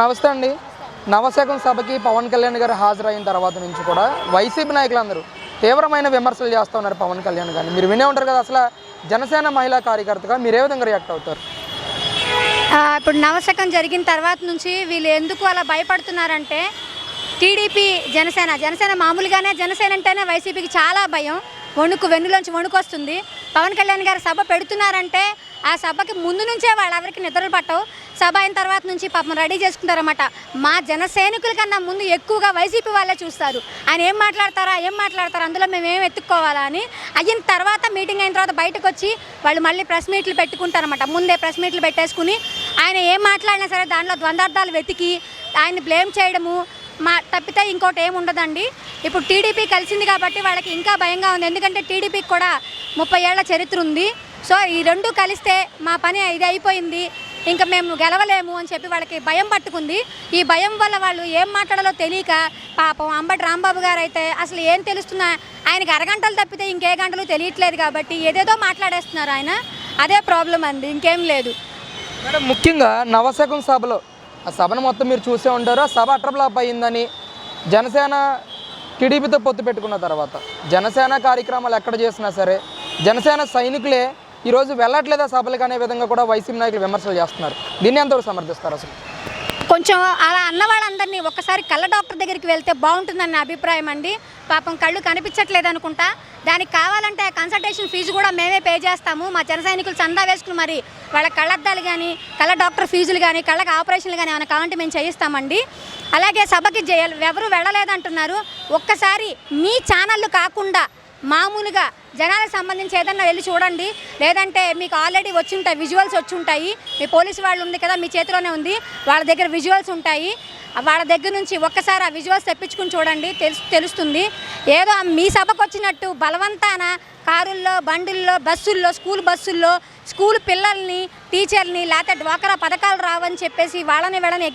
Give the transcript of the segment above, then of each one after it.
నమస్తే అండి. నవశకం సభకి పవన్ కళ్యాణ్ గారు హాజరైన తర్వాత నుంచి కూడా వైసీపీ నాయకులందరూ తీవ్రమైన విమర్శలు చేస్తూ ఉన్నారు పవన్ కళ్యాణ్ గారిని. మీరు వినే ఉంటారు కదా, అసలు జనసేన మహిళా కార్యకర్తగా మీరు ఏ విధంగా రియాక్ట్ అవుతారు? ఇప్పుడు నవశకం జరిగిన తర్వాత నుంచి వీళ్ళు ఎందుకు అలా భయపడుతున్నారంటే, టీడీపీ జనసేన మామూలుగానే జనసేన అంటేనే వైసీపీకి చాలా భయం, వెన్నులోంచి వణుకు వస్తుంది. పవన్ కళ్యాణ్ గారు సభ పెడుతున్నారంటే ఆ సభకి ముందు నుంచే వాళ్ళు ఎవరికి నిద్రలు పట్టవు. సభ అయిన తర్వాత నుంచి పాపం రెడీ చేసుకుంటారన్నమాట. మా జన సైనికుల కన్నా ముందు ఎక్కువగా వైసీపీ వాళ్ళే చూస్తారు. ఆయన ఏం మాట్లాడతారా అందులో మేము ఏం ఎత్తుక్కోవాలా అని. అయిన తర్వాత మీటింగ్ అయిన తర్వాత బయటకు వచ్చి వాళ్ళు మళ్ళీ ప్రెస్ మీట్లు పెట్టుకుంటారన్నమాట. ముందే ప్రెస్ మీట్లు పెట్టేసుకుని ఆయన ఏం మాట్లాడినా సరే దాంట్లో ద్వందార్థాలు వెతికి ఆయన్ని బ్లేమ్ చేయడము తప్పితే ఇంకోటి ఏమి ఉండదండి. ఇప్పుడు టీడీపీ కలిసింది కాబట్టి వాళ్ళకి ఇంకా భయంగా ఉంది. ఎందుకంటే టీడీపీకి కూడా 30 ఏళ్ల చరిత్ర ఉంది. సో ఈ రెండు కలిస్తే మా పని ఇది అయిపోయింది, ఇంకా మేము గెలవలేము అని చెప్పి వాళ్ళకి భయం పట్టుకుంది. ఈ భయం వల్ల వాళ్ళు ఏం మాట్లాడాలో తెలియక పాపం అంబటి రాంబాబు గారు అయితే అసలు ఏం తెలుస్తున్నా ఆయనకి అరగంటలు తప్పితే ఇంకే గంటలు తెలియట్లేదు కాబట్టి ఏదేదో మాట్లాడేస్తున్నారు ఆయన. అదే ప్రాబ్లం అండి, ఇంకేం లేదు. మేడం, ముఖ్యంగా నవశకం సభలో ఆ సభను మొత్తం మీరు చూసే ఉంటారు. ఆ సభ అట్రప్లాప్ అయ్యిందని జనసేన టీడీపీతో పొత్తు పెట్టుకున్న తర్వాత జనసేన కార్యక్రమాలు ఎక్కడ చేసినా సరే జనసేన సైనికులే ఈరోజు వెళ్ళట్లేదా సభలకు అనే విధంగా కూడా వైసీపీ నాయకులు విమర్శలు చేస్తున్నారు. దీన్ని ఎంతవరకు సమర్థిస్తారు? అసలు కొంచెం అలా అన్న వాళ్ళందరినీ ఒక్కసారి కళ్ళ డాక్టర్ దగ్గరికి వెళ్తే బాగుంటుందన్న అభిప్రాయం అండి. పాపం కళ్ళు కనిపించట్లేదు అనుకుంటా. దానికి కావాలంటే కన్సల్టేషన్ ఫీజు కూడా మేమే పే చేస్తాము. మా జన సైనికులు చందా వేసుకుని మరి వాళ్ళ కళ్ళద్దాలు కానీ కళ్ళ డాక్టర్ ఫీజులు కానీ కళ్ళకి ఆపరేషన్లు కానీ ఏమైనా కావాలంటే మేము చేయిస్తామండి. అలాగే సభకి ఎవరు వెళ్ళలేదంటున్నారు. ఒక్కసారి మీ ఛానళ్ళు కాకుండా మామూలుగా జనాలకు సంబంధించి ఏదన్నా వెళ్ళి చూడండి. లేదంటే మీకు ఆల్రెడీ వచ్చి ఉంటాయి, విజువల్స్ వచ్చి ఉంటాయి. మీ పోలీసు వాళ్ళు ఉంది కదా, మీ చేతిలోనే ఉంది, వాళ్ళ దగ్గర విజువల్స్ ఉంటాయి. వాళ్ళ దగ్గర నుంచి ఒక్కసారి ఆ విజువల్స్ తెప్పించుకుని చూడండి, తెలుస్తుంది. ఏదో మీ సభకు వచ్చినట్టు బలవంతాన కారుల్లో, బండుల్లో, బస్సుల్లో, స్కూల్ బస్సుల్లో స్కూల్ పిల్లల్ని, టీచర్ని, లేకపోతే డ్వాక్రా పథకాలు రావని చెప్పేసి వాళ్ళని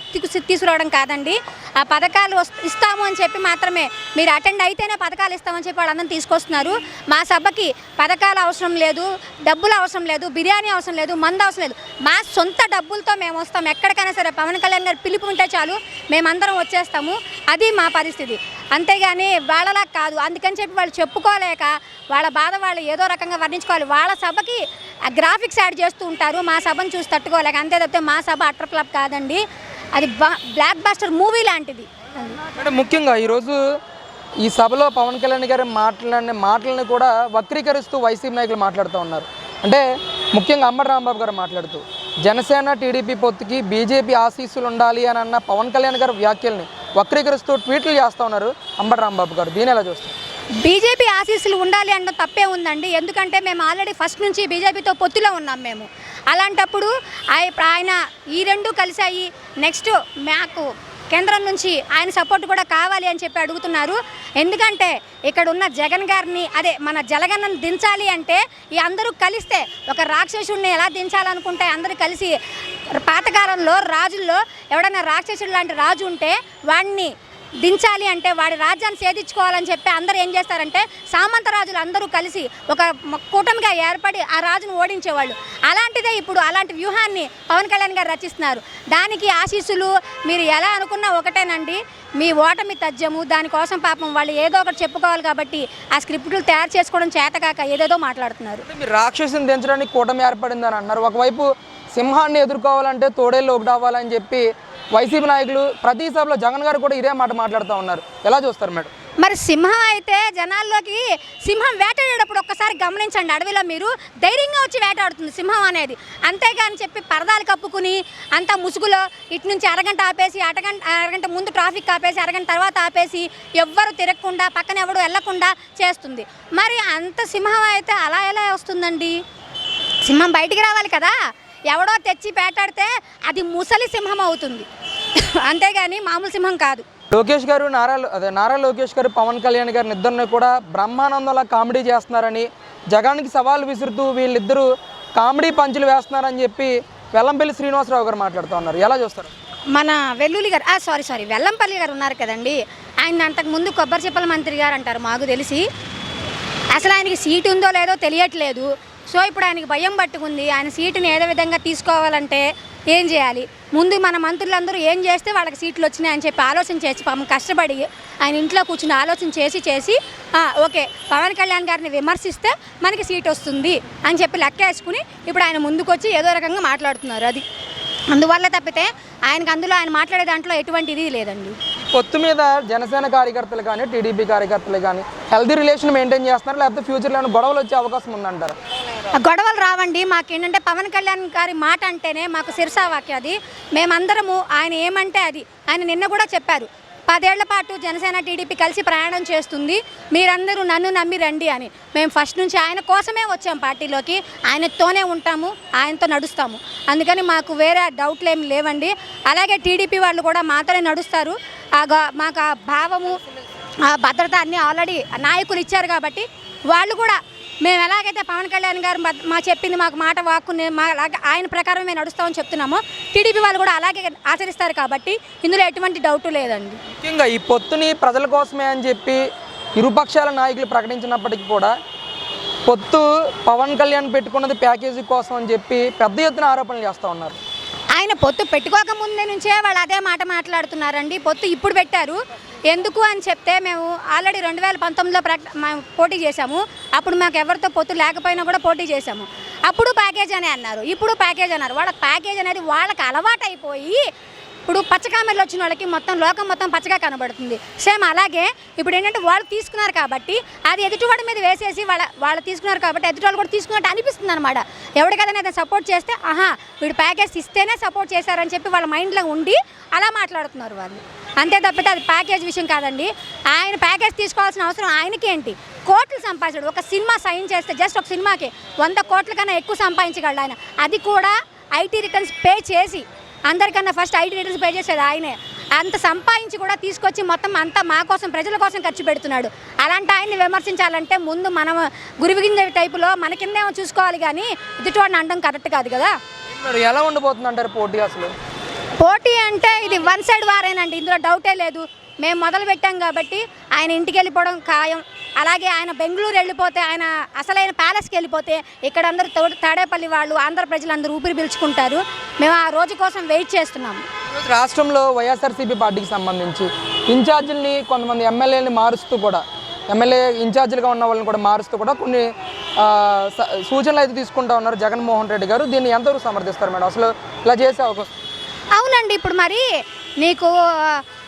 తీసుకురావడం కాదండి. ఆ పథకాలు ఇస్తాము అని చెప్పి మాత్రమే మీరు అటెండ్ అయితేనే పథకాలు ఇస్తామని చెప్పి వాళ్ళందరినీ తీసుకొస్తున్నారు. మా సభకి పథకాలు అవసరం లేదు, డబ్బులు అవసరం లేదు, బిర్యానీ అవసరం లేదు, మందు అవసరం లేదు. మా సొంత డబ్బులతో మేము వస్తాం. ఎక్కడికైనా సరే పవన్ కళ్యాణ్ గారు పిలుపు ఉంటే చాలు, మేమందరం వచ్చేస్తాము. అది మా పరిస్థితి. అంతేగాని వాళ్ళలా కాదు. అందుకని చెప్పి వాళ్ళు చెప్పుకోలేక వాళ్ళ బాధ వాళ్ళు ఏదో రకంగా వర్ణించుకోవాలి. వాళ్ళ సభకి గ్రాఫిక్స్ యాడ్ చేస్తూ ఉంటారు, మా సభను చూసి తట్టుకోలేక. అంతే తప్పితే మా సభ అటర్ క్లబ్ కాదండి, అది బ్లాక్ బాస్టర్ మూవీ లాంటిది. అంటే ముఖ్యంగా ఈరోజు ఈ సభలో పవన్ కళ్యాణ్ గారు మాటలను కూడా వక్రీకరిస్తూ వైసీపీ నాయకులు మాట్లాడుతూ ఉన్నారు. అంటే ముఖ్యంగా అంబటి రాంబాబు గారు మాట్లాడుతూ జనసేన టీడీపీ పొత్తుకి బీజేపీ ఆశీస్సులు ఉండాలి అని అన్న పవన్ కళ్యాణ్ గారు వ్యాఖ్యల్ని వక్రీకరిస్తూ ట్వీట్లు చేస్తూ ఉన్నారు అంబటి రాంబాబు గారు. దీని ఎలా చూస్తారు? బీజేపీ ఆశీస్సులు ఉండాలి అన్న తప్పే ఉందండి. ఎందుకంటే మేము ఆల్రెడీ ఫస్ట్ నుంచి బీజేపీతో పొత్తులో ఉన్నాం మేము. అలాంటప్పుడు ఆయన ఈ రెండు కలిసాయి. నెక్స్ట్ మాకు కేంద్రం నుంచి ఆయన సపోర్ట్ కూడా కావాలి అని చెప్పి అడుగుతున్నారు. ఎందుకంటే ఇక్కడ ఉన్న జగన్ గారిని, అదే మన జలగన్నను దించాలి అంటే ఈ అందరూ కలిస్తే, ఒక రాక్షసుడిని ఎలా దించాలనుకుంటే అందరూ కలిసి, పాతకాలంలో రాజుల్లో ఎవడైనా రాక్షసుడు లాంటి రాజు ఉంటే వాడిని దించాలి అంటే వాడి రాజ్యాన్ని సేధించుకోవాలని చెప్పి అందరూ ఏం చేస్తారంటే సామంత రాజులు అందరూ కలిసి ఒక కూటమిగా ఏర్పడి ఆ రాజును ఓడించేవాళ్ళు. అలాంటిదే ఇప్పుడు అలాంటి వ్యూహాన్ని పవన్ కళ్యాణ్ గారు రచిస్తున్నారు. దానికి ఆశీస్సులు మీరు ఎలా అనుకున్నా ఒకటేనండి, మీ ఓటమి తథ్యము. దానికోసం పాపం వాళ్ళు ఏదో ఒకటి చెప్పుకోవాలి కాబట్టి ఆ స్క్రిప్టులు తయారు చేసుకోవడం చేతకాక ఏదేదో మాట్లాడుతున్నారు. మీరు రాక్షసుని దించడానికి కూటమి ఏర్పడిందని అన్నారు. ఒకవైపు సింహాన్ని ఎదుర్కోవాలంటే తోడేళ్ళు ఒకటి అవ్వాలని చెప్పి వైసీపీ నాయకులు ప్రతి సభలో జగన్ గారు కూడా ఇదే మాట మాట్లాడుతూ ఉన్నారు. ఎలా చూస్తారు మేడం? మరి సింహం అయితే జనాల్లోకి, సింహం వేటాడేటప్పుడు ఒక్కసారి గమనించండి, అడవిలో మీరు ధైర్యంగా వచ్చి వేటాడుతుంది సింహం అనేది. అంతేగాని చెప్పి పరదాలు కప్పుకుని అంతా ముసుగులో ఇటు నుంచి అరగంట ఆపేసి అరగంట ముందు ట్రాఫిక్ ఆపేసి అరగంట తర్వాత ఆపేసి ఎవ్వరు తిరగకుండా పక్కన ఎవడు వెళ్లకుండా చేస్తుంది. మరి అంత సింహం అయితే అలా ఎలా వస్తుందండి? సింహం బయటికి రావాలి కదా. ఎవడో తెచ్చి పేటాడితే అది ముసలి సింహం అవుతుంది, అంతేగాని మామూలు సింహం కాదు. లోకేష్ గారు నారా లోకేష్ గారు పవన్ కళ్యాణ్ గారిని ఇద్దరిని కూడా బ్రహ్మానందంలా కామెడీ చేస్తున్నారని, జగన్కి సవాల్ విసురుతూ వీళ్ళిద్దరూ కామెడీ పంచులు వేస్తున్నారని చెప్పి వెల్లంపల్లి శ్రీనివాసరావు గారు మాట్లాడుతూ ఉన్నారు. ఎలా చూస్తారు? మన వెల్లుల్లి గారు సారీ వెల్లంపల్లి గారు ఉన్నారు కదండి, ఆయన అంతకుముందు కొబ్బరి చెప్పల మంత్రి గారు అంటారు మాకు తెలిసి. అసలు ఆయనకి సీటు ఉందో లేదో తెలియట్లేదు. సో ఇప్పుడు ఆయనకి భయం పట్టుకుంది. ఆయన సీటుని ఏదో విధంగా తీసుకోవాలంటే ఏం చేయాలి, ముందు మన మంత్రులందరూ ఏం చేస్తే వాళ్ళకి సీట్లు వచ్చినాయని చెప్పి ఆలోచన చేసి పాపం కష్టపడి ఆయన ఇంట్లో కూర్చుని ఆలోచన చేసి ఓకే పవన్ కళ్యాణ్ గారిని విమర్శిస్తే మనకి సీట్ వస్తుంది అని చెప్పి లెక్క వేసుకుని ఇప్పుడు ఆయన ముందుకొచ్చి ఏదో రకంగా మాట్లాడుతున్నారు. అది అందువల్ల తప్పితే అందులో ఆయన మాట్లాడే దాంట్లో ఎటువంటి ఇది లేదండి. పొత్తు మీద జనసేన కార్యకర్తలు కానీ టీడీపీ కార్యకర్తలు కానీ హెల్తీ రిలేషన్ మెయింటైన్ చేస్తున్నారు, లేకపోతే ఫ్యూచర్లో ఏమైనా గొడవలు వచ్చే అవకాశం ఉందంటారు? గొడవలు రావండి. మాకేంటంటే పవన్ కళ్యాణ్ గారి మాట అంటేనే మాకు శిరసావాక్యం. అది మేమందరము ఆయన ఏమంటే అది. ఆయన నిన్న కూడా చెప్పారు, 10 ఏళ్ల పాటు జనసేన టీడీపీ కలిసి ప్రయాణం చేస్తుంది, మీరందరూ నన్ను నమ్మి రండి అని. మేము ఫస్ట్ నుంచి ఆయన కోసమే వచ్చాం పార్టీలోకి, ఆయనతోనే ఉంటాము, ఆయనతో నడుస్తాము. అందుకని మాకు వేరే డౌట్లు ఏమి లేవండి. అలాగే టీడీపీ వాళ్ళు కూడా మాతోనే నడుస్తారు. మాకు ఆ భావము ఆ భద్రత అన్నీ ఆల్రెడీ నాయకులు ఇచ్చారు కాబట్టి వాళ్ళు కూడా మేము ఎలాగైతే పవన్ కళ్యాణ్ గారు మా చెప్పింది మాకు మాట వాక్కుని ఆయన ప్రకారం మేము నడుస్తామని చెప్తున్నామో టీడీపీ వాళ్ళు కూడా అలాగే ఆచరిస్తారు కాబట్టి ఇందులో ఎటువంటి డౌట్ లేదండి. ముఖ్యంగా ఈ పొత్తుని ప్రజల కోసమే అని చెప్పి ఇరుపక్షాల నాయకులు ప్రకటించినప్పటికీ కూడా పొత్తు పవన్ కళ్యాణ్ పెట్టుకున్నది ప్యాకేజీ కోసం అని చెప్పి పెద్ద ఎత్తున ఆరోపణలు చేస్తూ ఉన్నారు. ఆయన పొత్తు పెట్టుకోక ముందే నుంచే వాళ్ళు అదే మాట మాట్లాడుతున్నారండి. పొత్తు ఇప్పుడు పెట్టారు ఎందుకు అని చెప్తే, మేము ఆల్రెడీ 2019లో పోటీ చేశాము. అప్పుడు మాకు ఎవరితో పొత్తు లేకపోయినా కూడా పోటీ చేశాము. అప్పుడు ప్యాకేజ్ అని అన్నారు, ఇప్పుడు ప్యాకేజ్ అన్నారు. వాళ్ళకి ప్యాకేజ్ అనేది వాళ్ళకి అలవాటు అయిపోయి ఇప్పుడు పచ్చకామెర్లు వచ్చిన వాళ్ళకి మొత్తం లోకం మొత్తం పచ్చగా కనబడుతుంది. సేమ్ అలాగే ఇప్పుడు ఏంటంటే వాళ్ళు తీసుకున్నారు కాబట్టి అది ఎదుటివాడి మీద వేసేసి వాళ్ళు తీసుకున్నారు కాబట్టి ఎదుటివాళ్ళు కూడా తీసుకున్నట్టు అనిపిస్తుంది అనమాట. ఎవరికైనా సపోర్ట్ చేస్తే వీడు ప్యాకేజ్ ఇస్తేనే సపోర్ట్ చేశారని చెప్పి వాళ్ళ మైండ్లో ఉండి అలా మాట్లాడుతున్నారు వాళ్ళు. అంతే తప్పితే అది ప్యాకేజ్ విషయం కాదండి. ఆయన ప్యాకేజ్ తీసుకోవాల్సిన అవసరం ఆయనకి ఏంటి? కోట్లు సంపాదించాడు. ఒక సినిమా సైన్ చేస్తే జస్ట్ ఒక సినిమాకి 100 కోట్ల కన్నా ఎక్కువ సంపాదించగలడు ఆయన. అది కూడా ఐటీ రిటర్న్స్ పే చేసి, అందరికన్నా ఫస్ట్ ఐటీ రిటర్న్స్ పే చేసేది ఆయనే. అంత సంపాదించి కూడా తీసుకొచ్చి మొత్తం అంతా మా కోసం ప్రజల కోసం ఖర్చు పెడుతున్నాడు. అలాంటి ఆయన్ని విమర్శించాలంటే ముందు మనం గురివిగింజ టైపులో మన కిందేమో చూసుకోవాలి కానీ ఎదుటివాడిని అనడం కరెక్ట్ కాదు కదా. ఎలా ఉండబోతుంది అంటారు పోటీ? అసలు పోటీ అంటే ఇది వన్ సైడ్ వారేనండి, ఇందులో డౌటే లేదు. మేము మొదలు పెట్టాం కాబట్టి ఆయన ఇంటికి వెళ్ళిపోవడం ఖాయం. అలాగే ఆయన బెంగళూరు వెళ్ళిపోతే, ఆయన అసలైన ప్యాలెస్కి వెళ్ళిపోతే ఇక్కడ అందరూ తాడేపల్లి వాళ్ళు ఆంధ్ర ప్రజలందరూ ఊపిరి పీల్చుకుంటారు. మేము ఆ రోజు కోసం వెయిట్ చేస్తున్నాము. రాష్ట్రంలో వైఎస్ఆర్సీపీ పార్టీకి సంబంధించి ఇన్ఛార్జీలని కొంతమంది ఎమ్మెల్యేలని మారుస్తూ కూడా, ఎమ్మెల్యే ఇన్ఛార్జీలుగా ఉన్న వాళ్ళని కూడా మారుస్తూ కూడా కొన్ని సూచనలు అయితే తీసుకుంటా ఉన్నారు జగన్మోహన్ రెడ్డి గారు. దీన్ని ఎంతవరకు సమర్థిస్తారు మేడం? అసలు ఇలా చేసే అవకాశం? అవునండి, ఇప్పుడు మరి నీకు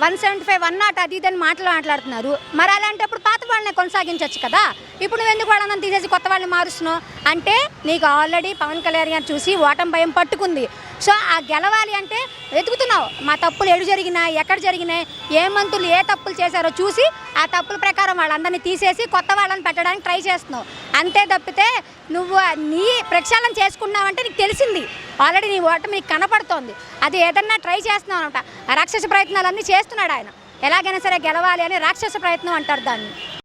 175, 100 అది ఇదని మాట్లాడుతున్నారు. మరి అలాంటప్పుడు పాత వాళ్ళని కొనసాగించవచ్చు కదా. ఇప్పుడు నువ్వు ఎందుకు వాళ్ళని తీసేసి కొత్త వాళ్ళని మారుస్తున్నావు అంటే, నీకు ఆల్రెడీ పవన్ కళ్యాణ్ గారు చూసి ఓటమి భయం పట్టుకుంది. సో ఆ గెలవాలి అంటే వెతుకుతున్నావు, మా తప్పులు ఎడు జరిగినాయి, ఎక్కడ జరిగినాయి, ఏ మంత్రులు ఏ తప్పులు చేశారో చూసి ఆ తప్పుల ప్రకారం వాళ్ళందరినీ తీసేసి కొత్త వాళ్ళని పెట్టడానికి ట్రై చేస్తున్నావు. అంతే తప్పితే నువ్వు నీ ప్రక్షాళన చేసుకున్నావంటే నీకు తెలిసింది ఆల్రెడీ, నీ ఓటమి నీకు కనపడుతోంది. అది ఏదన్నా ట్రై చేస్తున్నావు అనమాట. రాక్షస ప్రయత్నాలన్నీ చేస్తున్నాడు ఆయన. ఎలాగైనా సరే గెలవాలి అని రాక్షస ప్రయత్నం అంటారు దాన్ని.